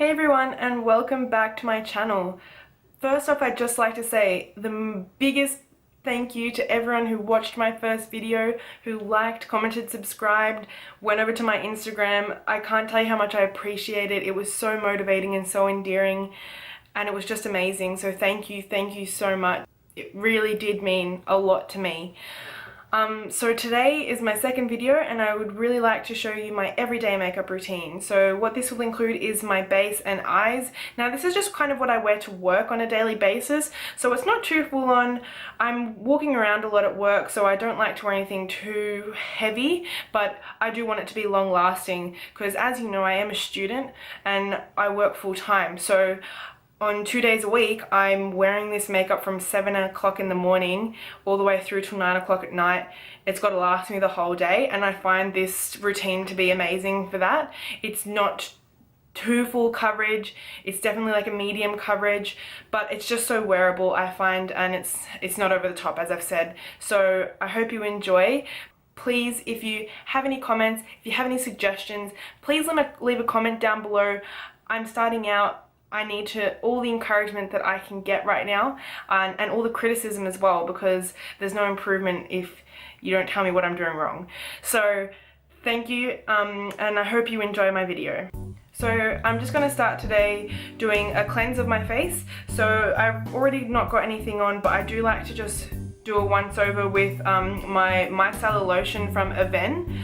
Hey everyone, and welcome back to my channel. First off, I'd just like to say the biggest thank you to everyone who watched my first video, who liked, commented, subscribed, went over to my Instagram. I can't tell you how much I appreciate it. It was so motivating and so endearing, and it was just amazing. So thank you so much. It really did mean a lot to me. So today is my second video, and I would really like to show you my everyday makeup routine. So what this will include is my base and eyes. Now this is just kind of what I wear to work on a daily basis, so it's not too full on. I'm walking around a lot at work, so I don't like to wear anything too heavy, but I do want it to be long lasting because, as you know, I am a student and I work full time. So on 2 days a week, I'm wearing this makeup from 7 o'clock in the morning all the way through till 9 o'clock at night. It's got to last me the whole day, and I find this routine to be amazing for that. It's not too full coverage, it's definitely like a medium coverage, but it's just so wearable, I find, and it's not over the top, as I've said. So I hope you enjoy. Please, if you have any comments, if you have any suggestions, please leave a comment down below. I'm starting out. I need all the encouragement that I can get right now, and all the criticism as well, because there's no improvement if you don't tell me what I'm doing wrong. So thank you, and I hope you enjoy my video. So I'm just going to start today doing a cleanse of my face. So I've already not got anything on, but I do like to just do a once over with my micellar lotion from Avène.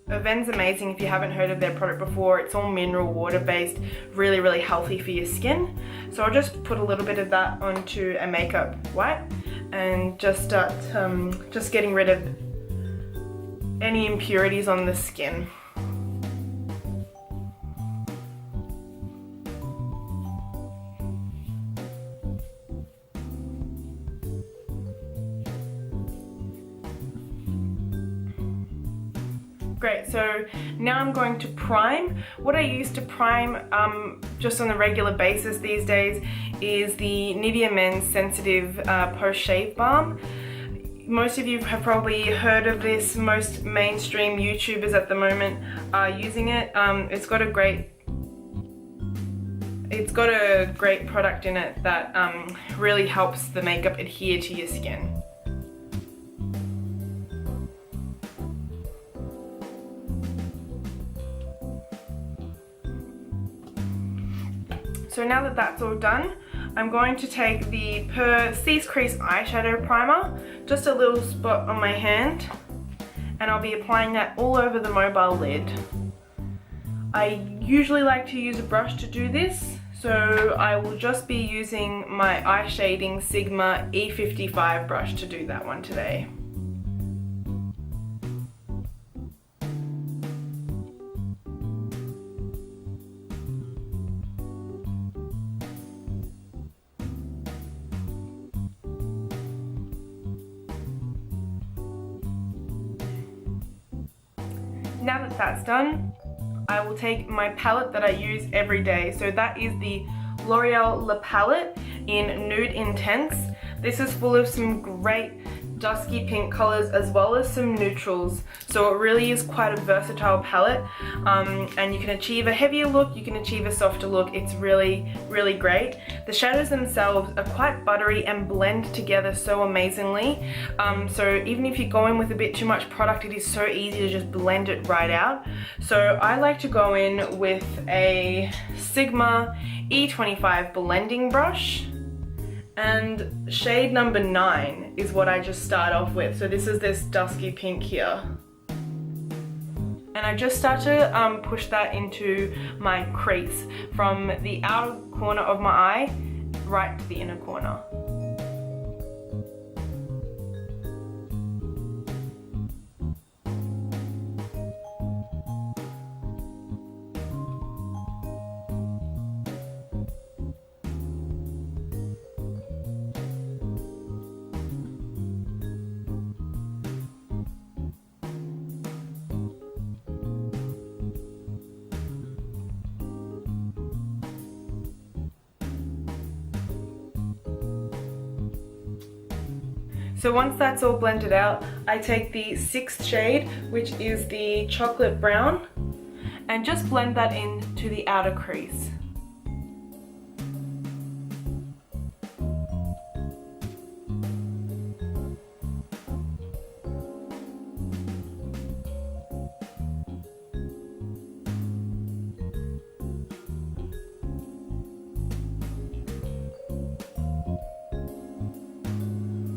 Avène's amazing if you haven't heard of their product before. It's all mineral water based, really healthy for your skin. So I'll just put a little bit of that onto a makeup wipe and just start just getting rid of any impurities on the skin. Great, so now I'm going to prime. What I use to prime just on a regular basis these days is the Nivea Men's Sensitive Post-Shave Balm. Most of you have probably heard of this. Most mainstream YouTubers at the moment are using it. It's got a great product in it that really helps the makeup adhere to your skin. So now that that's all done, I'm going to take the Cease Crease Eyeshadow Primer, just a little spot on my hand, and I'll be applying that all over the mobile lid. I usually like to use a brush to do this, so I will just be using my Eye Shading Sigma E55 brush to do that one today. Now that that's done, I will take my palette that I use every day. So that is the L'Oreal La Palette in Nude Intense. This is full of some great dusky pink colors as well as some neutrals. So it really is quite a versatile palette, and you can achieve a heavier look, you can achieve a softer look. It's really great. The shadows themselves are quite buttery and blend together so amazingly. So even if you go in with a bit too much product, it is so easy to just blend it right out. So I like to go in with a Sigma E25 blending brush, and shade number 9 is what I just start off with. So this is this dusky pink here. And I just start to push that into my crease from the outer corner of my eye right to the inner corner. So once that's all blended out, I take the 6th shade, which is the chocolate brown, and just blend that into the outer crease.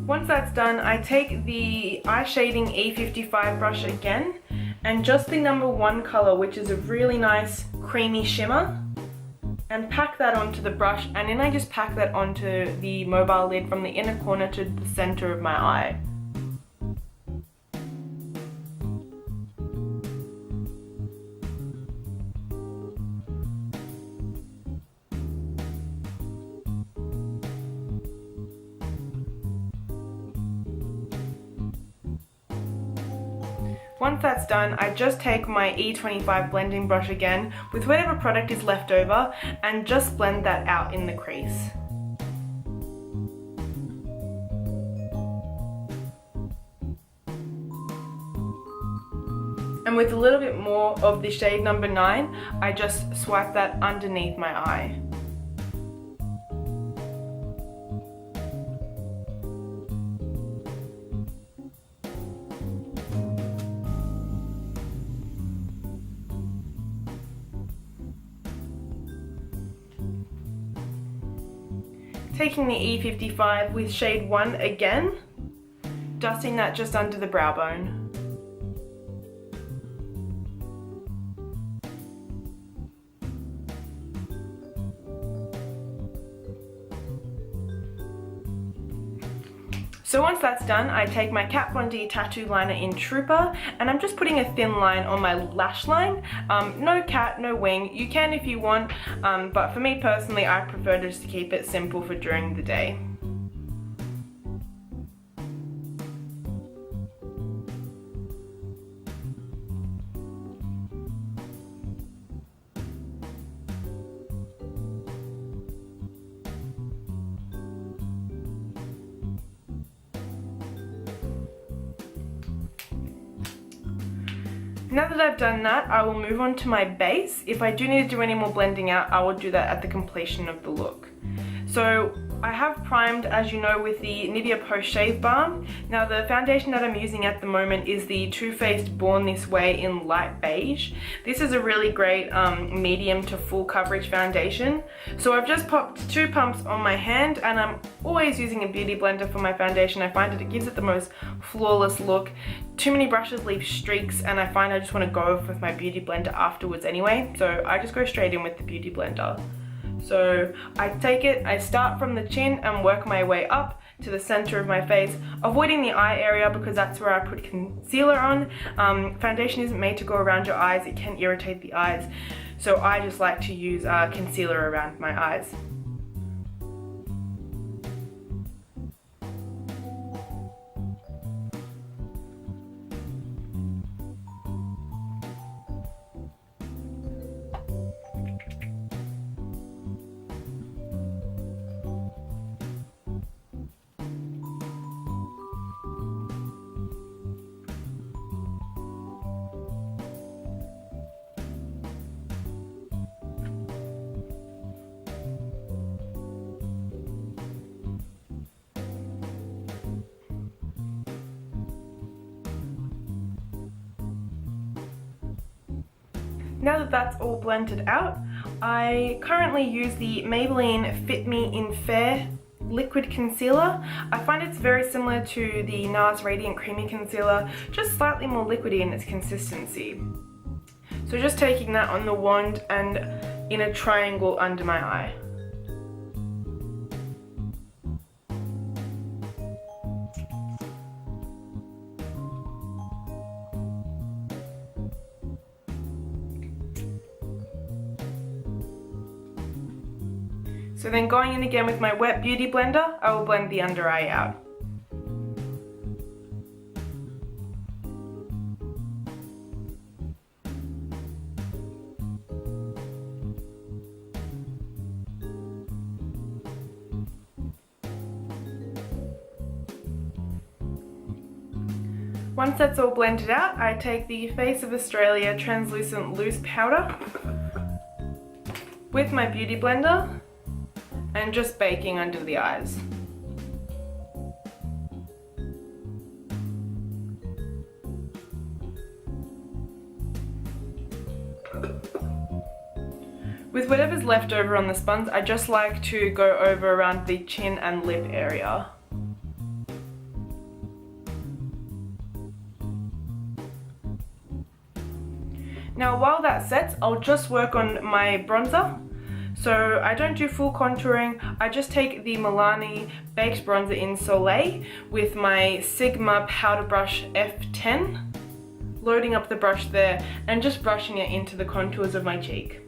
Once that's done, I take the eye shading E55 brush again and just the number 1 color, which is a really nice creamy shimmer, and pack that onto the brush, and then I just pack that onto the mobile lid from the inner corner to the center of my eye. Once that's done, I just take my E25 blending brush again with whatever product is left over and just blend that out in the crease. And with a little bit more of the shade number 9, I just swipe that underneath my eye. Taking the E55 with shade 1 again, dusting that just under the brow bone. So once that's done, I take my Kat Von D tattoo liner in Trooper, and I'm just putting a thin line on my lash line. No cat, no wing. You can if you want, but for me personally, I prefer just to keep it simple for during the day. Now that I've done that, I will move on to my base. If I do need to do any more blending out, I will do that at the completion of the look. So I have primed, as you know, with the Nivea Post Shave Balm. Now the foundation that I'm using at the moment is the Too Faced Born This Way in light beige. This is a really great medium to full coverage foundation. So I've just popped 2 pumps on my hand, and I'm always using a beauty blender for my foundation. I find that it gives it the most flawless look. Too many brushes leave streaks, and I find I just want to go over with my beauty blender afterwards anyway. So I just go straight in with the beauty blender. So I take it, I start from the chin and work my way up to the center of my face, avoiding the eye area because that's where I put concealer on. Foundation isn't made to go around your eyes, it can irritate the eyes. So I just like to use concealer around my eyes. Now that that's all blended out, I currently use the Maybelline Fit Me in Fair liquid concealer. I find it's very similar to the NARS Radiant Creamy Concealer, just slightly more liquidy in its consistency. So just taking that on the wand and in a triangle under my eye. So then going in again with my wet beauty blender, I will blend the under eye out. Once that's all blended out, I take the Face of Australia Translucent Loose Powder with my beauty blender and just baking under the eyes. With whatever's left over on the sponge, I just like to go over around the chin and lip area. Now while that sets, I'll just work on my bronzer. So I don't do full contouring, I just take the Milani Baked Bronzer in Solei with my Sigma Powder Brush F10, loading up the brush there and just brushing it into the contours of my cheek.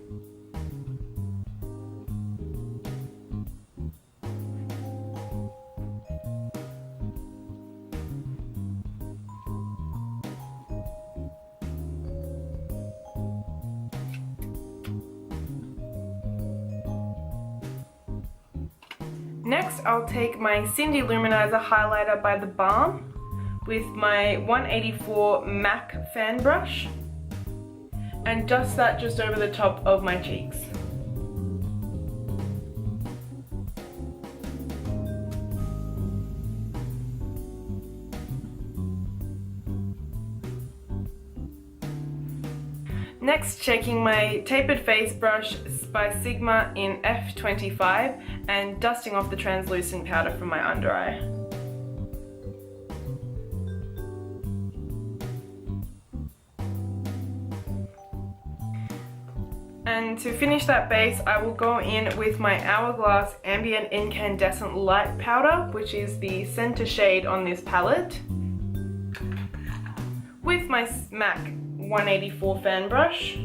Next, I'll take my Cindy Loumanizer highlighter by the Balm with my 184 MAC fan brush and dust that just over the top of my cheeks. Next, taking my tapered face brush by Sigma in F25 and dusting off the translucent powder from my under eye. And to finish that base, I will go in with my Hourglass Ambient Incandescent Light Powder, which is the center shade on this palette, with my MAC 184 fan brush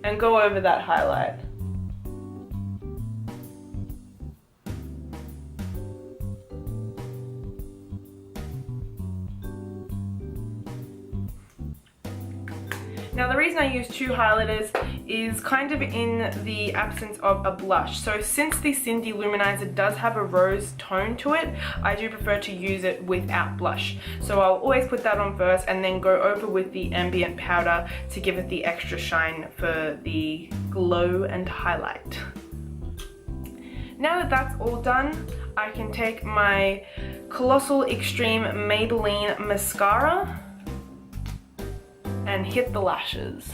and go over that highlight. Now the reason I use two highlighters is kind of in the absence of a blush. So since the Cindy Loumanizer does have a rose tone to it, I do prefer to use it without blush. So I'll always put that on first and then go over with the Ambient powder to give it the extra shine for the glow and highlight. Now that that's all done, I can take my Colossal Extreme Maybelline Mascara and hit the lashes.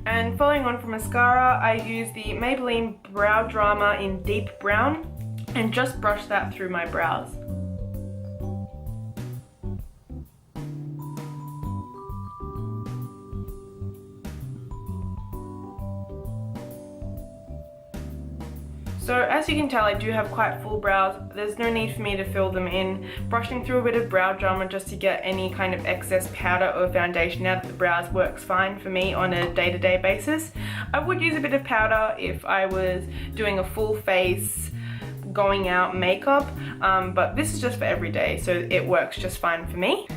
And following on from mascara, I use the Maybelline Brow Drama in Deep Brown and just brush that through my brows. So as you can tell, I do have quite full brows. There's no need for me to fill them in. Brushing through a bit of brow drama just to get any kind of excess powder or foundation out of the brows works fine for me on a day-to-day basis. I would use a bit of powder if I was doing a full face going out makeup, but this is just for every day, so it works just fine for me.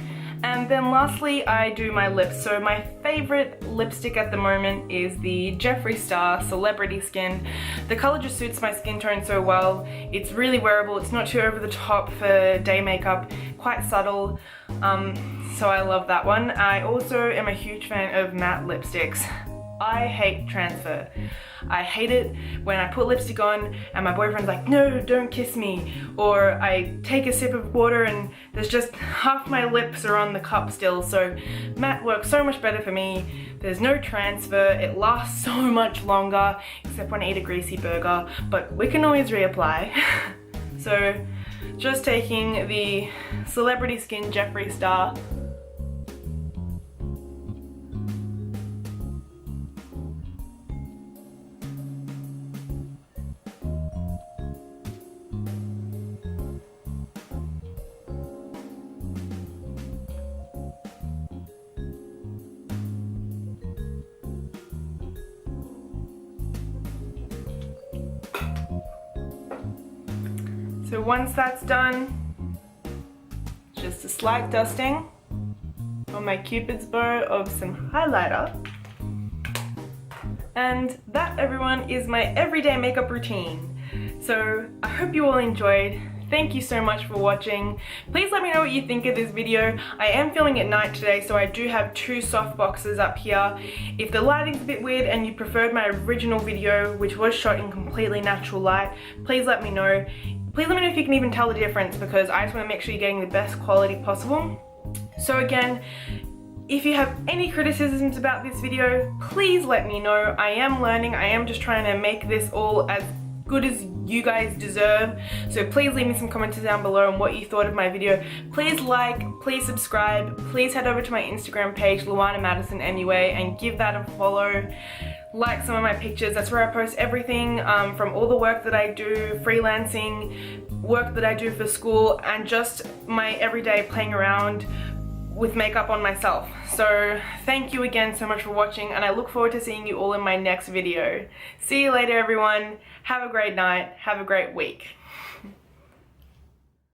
And then lastly, I do my lips. So my favorite lipstick at the moment is the Jeffree Star Celebrity Skin. The color just suits my skin tone so well. It's really wearable, it's not too over the top for day makeup, quite subtle, so I love that one. I also am a huge fan of matte lipsticks. I hate transfer. I hate it when I put lipstick on and my boyfriend's like, no, don't kiss me. Or I take a sip of water and there's just half my lips are on the cup still. So matte works so much better for me. There's no transfer, it lasts so much longer, except when I eat a greasy burger, but we can always reapply. So just taking the Celebrity Skin Jeffree Star, So once that's done, just a slight dusting on my Cupid's bow of some highlighter. And that, everyone, is my everyday makeup routine. So I hope you all enjoyed. Thank you so much for watching. Please let me know what you think of this video. I am filming at night today, so I do have two soft boxes up here. If the lighting's a bit weird and you preferred my original video, which was shot in completely natural light, please let me know. Please let me know if you can even tell the difference, because I just want to make sure you're getting the best quality possible. So again, if you have any criticisms about this video, please let me know. I am learning. I am just trying to make this all as good as you guys deserve. So please leave me some comments down below on what you thought of my video. Please like, please subscribe, please head over to my Instagram page, Madison MUA, and give that a follow. Like some of my pictures. That's where I post everything from all the work that I do, freelancing, work that I do for school, and just my everyday playing around with makeup on myself. So thank you again so much for watching, and I look forward to seeing you all in my next video. See you later, everyone. Have a great night. Have a great week.